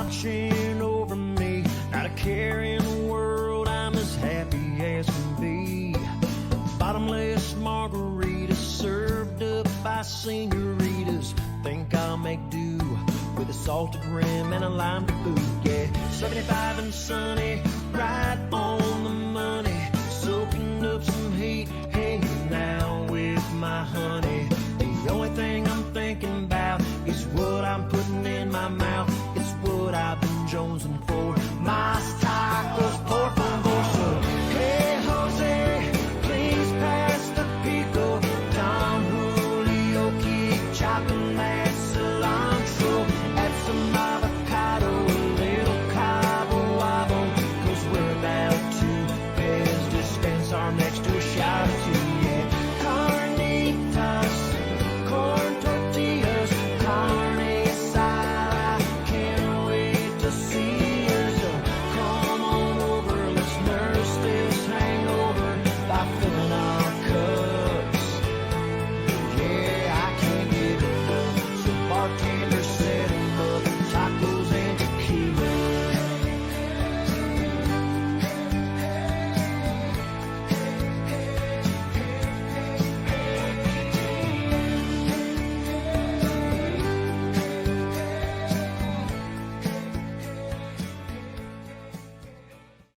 watching over me. Not a care in the world, I'm as happy as can be. Bottomless margaritas served up by senoritas. Think I'll make do with a salted rim and a lime to boot. Yeah, 75 and sunny, right on the money. Soaking up some heat, hanging out with my honey.